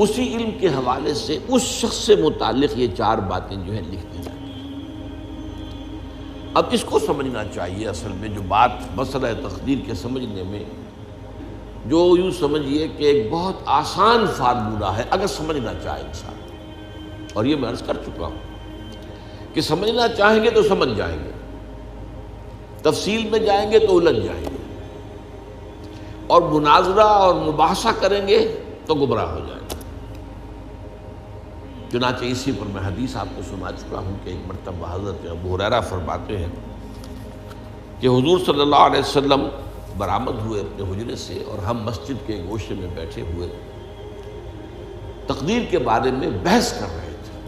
اسی علم کے حوالے سے اس شخص سے متعلق یہ 4 باتیں جو ہیں لکھ دی جاتی ہیں۔ اب اس کو سمجھنا چاہیے، اصل میں جو بات مسئلہ تقدیر کے سمجھنے میں، جو یوں سمجھیے کہ ایک بہت آسان فارمولہ ہے اگر سمجھنا چاہے انسان، اور یہ میں عرض کر چکا ہوں کہ سمجھنا چاہیں گے تو سمجھ جائیں گے، تفصیل میں جائیں گے تو الجھ جائیں گے، اور مناظرہ اور مباحثہ کریں گے تو گمراہ ہو جائیں گے۔ چنانچہ اسی پر میں حدیث آپ کو سنا چکا ہوں کہ ایک مرتبہ حضرت ابو ہریرہ فرماتے ہیں کہ حضور صلی اللہ علیہ وسلم برآمد ہوئے اپنے حجرے سے، اور ہم مسجد کے گوشے میں بیٹھے ہوئے تقدیر کے بارے میں بحث کر رہے تھے،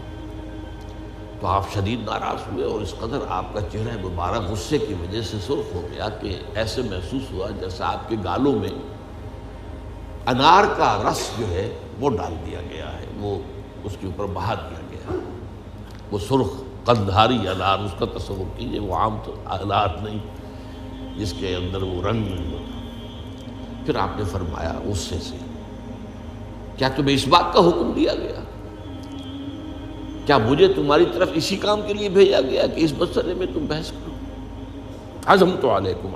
تو آپ شدید ناراض ہوئے، اور اس قدر آپ کا چہرہ مبارک غصے کی وجہ سے سرخ ہو گیا کہ ایسے محسوس ہوا جیسا آپ کے گالوں میں انار کا رس جو ہے وہ ڈال دیا گیا ہے، وہ اس کے اوپر بہا دیا گیا، وہ سرخ قندھاری انار، اس کا تصور کیجیے، وہ عام انار نہیں جس کے اندر وہ رنگ نہیں ہوتا۔ پھر آپ نے فرمایا غصے سے، کیا تمہیں اس بات کا حکم دیا گیا؟ کیا مجھے تمہاری طرف اسی کام کے لیے بھیجا گیا کہ اس مسئلے میں تم بحث کرو؟ عزمت علیکم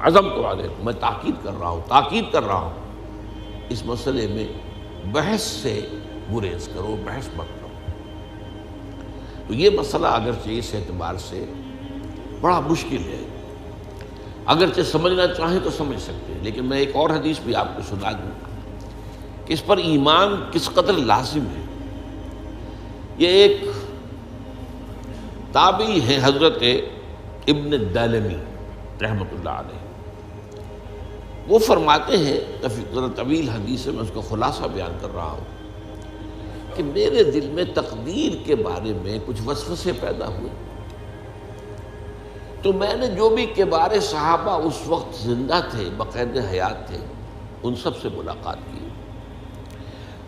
میں تاکید کر رہا ہوں اس مسئلے میں بحث سے گریز کرو، بحث مت کرو۔ تو یہ مسئلہ اگرچہ اس اعتبار سے بڑا مشکل ہے، اگرچہ سمجھنا چاہیں تو سمجھ سکتے ہیں، لیکن میں ایک اور حدیث بھی آپ کو سنا دوں کہ اس پر ایمان کس قدر لازم ہے۔ یہ ایک تابعی ہے حضرت ابن الدیلمی رحمۃ اللہ علیہ، وہ فرماتے ہیں، طویل حدیث ہے، میں اس کا خلاصہ بیان کر رہا ہوں، کہ میرے دل میں تقدیر کے بارے میں کچھ وسوسے پیدا ہوئے، تو میں نے جو بھی کبار صحابہ اس وقت زندہ تھے، بقید حیات تھے، ان سب سے ملاقات کی۔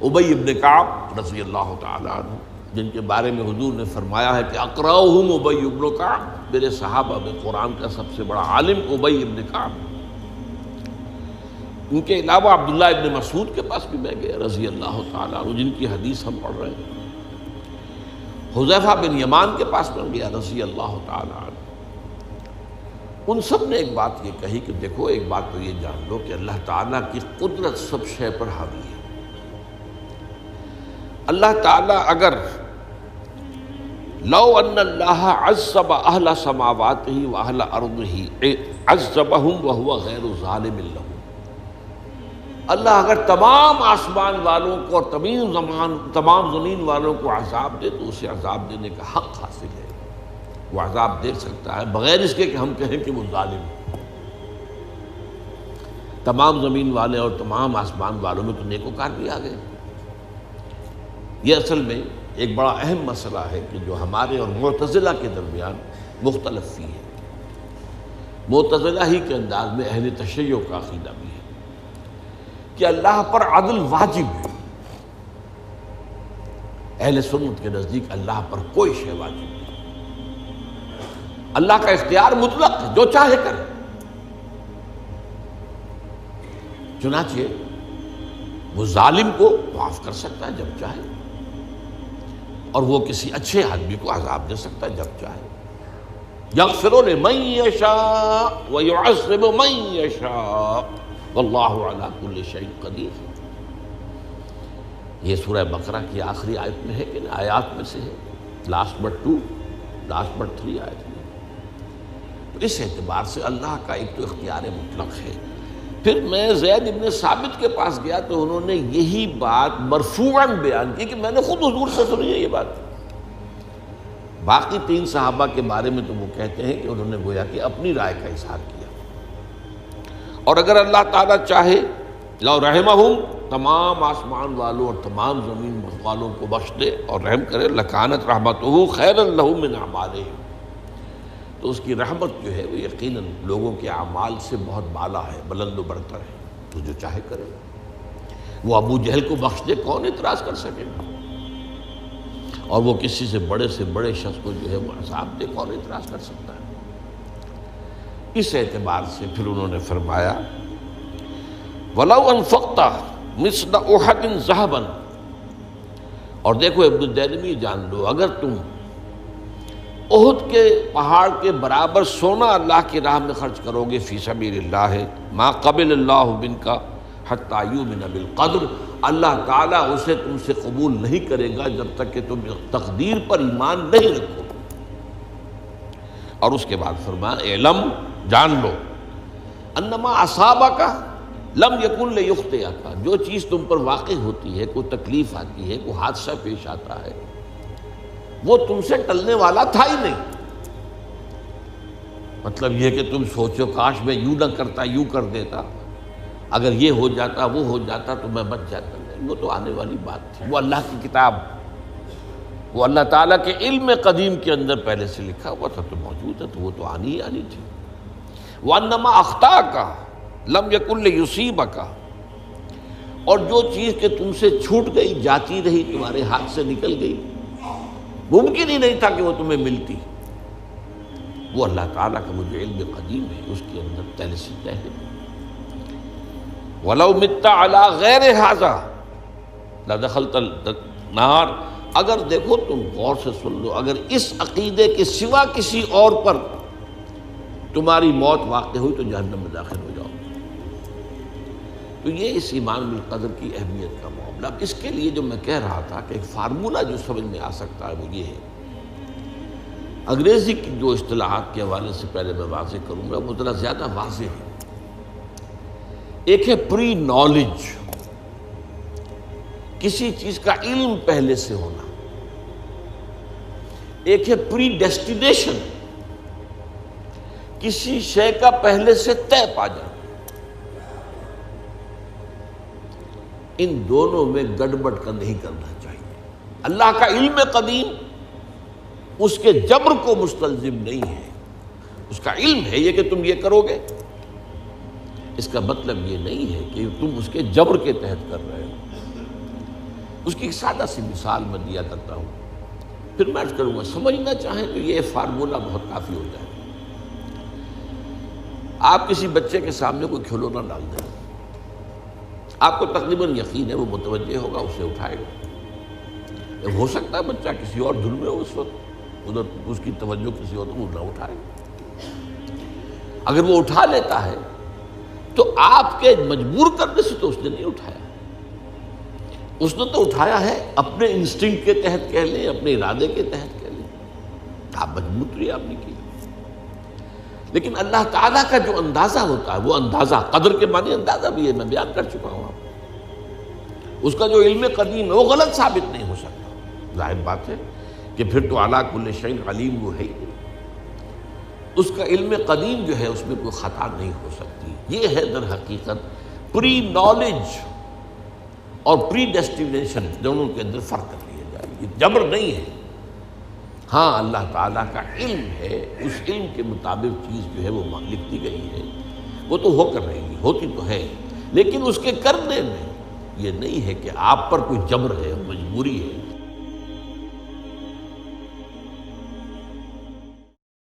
ابی ابن کعب رضی اللہ تعالیٰ عنہ، جن کے بارے میں حضور نے فرمایا ہے کہ اقرأہم ابی ابن کعب، میرے صحابہ میں قرآن کا سب سے بڑا عالم ابی ابن کعب۔ ان کے علاوہ عبداللہ ابن مسعود کے پاس بھی میں گیا رضی اللہ تعالیٰ عنہ، جن کی حدیث ہم پڑھ رہے ہیں۔ حذیفہ بن یمان کے پاس میں گیا رضی اللہ تعالیٰ عنہ۔ ان سب نے ایک بات یہ کہی کہ دیکھو، ایک بات تو یہ جان لو کہ اللہ تعالیٰ کی قدرت سب شے پر حاوی ہے۔ اللہ تعالیٰ اگر لو ان اللہ عذب اہل سماواتہ واہل ارضہ عذبہم وہو غیر ظالم لہم، اللہ اگر تمام آسمان والوں کو اور تمام زمین والوں کو عذاب دے تو اسے عذاب دینے کا حق حاصل ہے، وہ عذاب دے سکتا ہے بغیر اس کے کہ ہم کہیں کہ وہ ظالم ہے۔ تمام زمین والے اور تمام آسمان والوں میں تو نیکوکار بھی آ گئے۔ یہ اصل میں ایک بڑا اہم مسئلہ ہے کہ جو ہمارے اور معتزلہ کے درمیان مختلف فی ہے۔ معتزلہ ہی کے انداز میں اہل تشیع کا عقیدہ بھی ہے کہ اللہ پر عدل واجب ہے، اہل سنت کے نزدیک اللہ پر کوئی شے واجب نہیں، اللہ کا اختیار مطلق ہے، جو چاہے کرے۔ چنانچہ وہ ظالم کو معاف کر سکتا ہے جب چاہے، اور وہ کسی اچھے آدمی کو عذاب دے سکتا ہے جب چاہے۔ یغفر لمن یشاء ویعذب من یشاء واللہ علی کل شیء قدیر۔ یہ سورہ بقرہ کی آخری آیت میں ہے کہ آیات میں سے ہے، لاسٹ بٹ 3 آیت میں۔ تو اس اعتبار سے اللہ کا ایک تو اختیار مطلق ہے۔ پھر میں زید ابن ثابت کے پاس گیا تو انہوں نے یہی بات مرفوعاً بیان کی کہ میں نے خود حضور سے سنی ہے یہ بات۔ باقی 3 صحابہ کے بارے میں تو وہ کہتے ہیں کہ انہوں نے گویا کہ اپنی رائے کا اظہار کیا، اور اگر اللہ تعالیٰ چاہے لو رحمہم، تمام آسمان والوں اور تمام زمین والوں کو بخش دے اور رحم کرے، لکانت رحمتہ خیرا لہم من اعمالہم، تو اس کی رحمت جو ہے وہ یقیناً لوگوں کے اعمال سے بہت بالا ہے، بلند و برتر ہے، تو جو چاہے کرے۔ وہ ابو جہل کو بخش دے، کون اعتراض کر سکے گا؟ اور وہ کسی سے بڑے شخص کو جو ہے وہ عذاب دے، کون اعتراض کر سکتا ہے؟ اس اعتبار سے پھر انہوں نے فرمایا وَلَوْ أَنفَقْتَ مِثْلَ أُحَدٍ ذَهَبًا اور دیکھو ابن الدینمی جان لو، اگر تم احد کے پہاڑ کے برابر سونا اللہ کی راہ میں خرچ کرو گے فی سبیل اللہ، ما قبل اللہ منک حتی یؤمن بالقدر، اللہ تعالیٰ اسے تم سے قبول نہیں کرے گا جب تک کہ تم تقدیر پر ایمان نہیں رکھو۔ اور اس کے بعد فرمایا اعلم، جان لو، انما اصابک لم یکن لیخطئک، جو چیز تم پر واقع ہوتی ہے، کوئی تکلیف آتی ہے، کوئی حادثہ پیش آتا ہے، وہ تم سے ٹلنے والا تھا ہی نہیں۔ مطلب یہ کہ تم سوچو کاش میں یوں نہ کرتا، یوں کر دیتا، اگر یہ ہو جاتا، وہ ہو جاتا تو میں بچ جاتا، نہیں، وہ تو آنے والی بات تھی، وہ اللہ کی کتاب، وہ اللہ تعالیٰ کے علم قدیم کے اندر پہلے سے لکھا ہوا تھا، تو موجود ہے، تو وہ تو آنی ہی آنی تھی۔ وَأَنَّمَا أَخْطَأَكَ لَمْ يَكُنْ لِيُصِيبَكَ، اور جو چیز کہ تم سے چھوٹ گئی، جاتی رہی، تمہارے ہاتھ سے نکل گئی، ممکن ہی نہیں تھا کہ وہ تمہیں ملتی، وہ اللہ تعالیٰ کا وہ جو علم قدیم ہے اس کے اندر پہلے سے طے ہے۔ وَلَوْ مِتَّ عَلَىٰ غَيْرِ هَٰذَا لَدَخَلْتَ النَّارَ، اگر دیکھو تم غور سے سن لو، اگر اس عقیدے کے سوا کسی اور پر تمہاری موت واقع ہوئی تو جہنم میں داخل ہو جاؤ۔ تو یہ اس ایمان بالقدر کی اہمیت کا معاملہ۔ اب اس کے لیے جو میں کہہ رہا تھا کہ ایک فارمولہ جو سمجھ میں آ سکتا ہے وہ یہ ہے، انگریزی کی جو اصطلاحات کے حوالے سے پہلے میں واضح کروں گا، وہ ذرا زیادہ واضح ہے۔ ایک ہے پری نالج، کسی چیز کا علم پہلے سے ہونا، ایک ہے پری ڈیسٹینیشن، کسی شے کا پہلے سے طے پا جانا۔ ان دونوں میں گڑبڑ کا نہیں کرنا چاہیے۔ اللہ کا علم قدیم اس کے جبر کو مستلزم نہیں ہے، اس کا علم ہے یہ کہ تم یہ کرو گے، اس کا مطلب یہ نہیں ہے کہ تم اس کے جبر کے تحت کر رہے ہو۔ اس کی ایک سادہ سی مثال میں دیا کرتا ہوں، پھر میں عرض کروں گا، سمجھنا چاہیں تو یہ فارمولہ بہت کافی ہو جائے۔ آپ کسی بچے کے سامنے کوئی کھلونا ڈال دیں، آپ کو تقریباً یقین ہے وہ متوجہ ہوگا، اسے اٹھائے گا۔ ہو سکتا ہے بچہ کسی اور دھن میں ہو اس وقت، ادھر اس کی توجہ کسی اور کو نہ اٹھائے۔ اگر وہ اٹھا لیتا ہے تو آپ کے مجبور کرنے سے تو اس نے نہیں اٹھایا، اس نے تو اٹھایا ہے اپنے انسٹنکٹ کے تحت کہہ لیں، اپنے ارادے کے تحت کہہ لیں، آپ مجبور تو یہ آپ نے کی۔ لیکن اللہ تعالیٰ کا جو اندازہ ہوتا ہے، وہ اندازہ قدر کے معنی اندازہ بھی ہے، میں بیان کر چکا ہوں آپ کو۔ اس کا جو علم قدیم ہے وہ غلط ثابت نہیں ہو سکتا، ظاہر بات ہے کہ پھر تو اعلیٰ کل شیء علیم وہ ہے، اس کا علم قدیم جو ہے اس میں کوئی خطا نہیں ہو سکتی۔ یہ ہے در حقیقت پری نالج اور پری ڈیسٹینیشن، دونوں کے اندر فرق کر لیا جائے، یہ جبر نہیں ہے۔ ہاں اللہ تعالیٰ کا علم ہے، اس علم کے مطابق چیز جو ہے وہ لکھتی گئی ہے، وہ تو ہو کر رہے گی، ہوتی تو ہے، لیکن اس کے کرنے میں یہ نہیں ہے کہ آپ پر کوئی جبر ہے، مجبوری ہے۔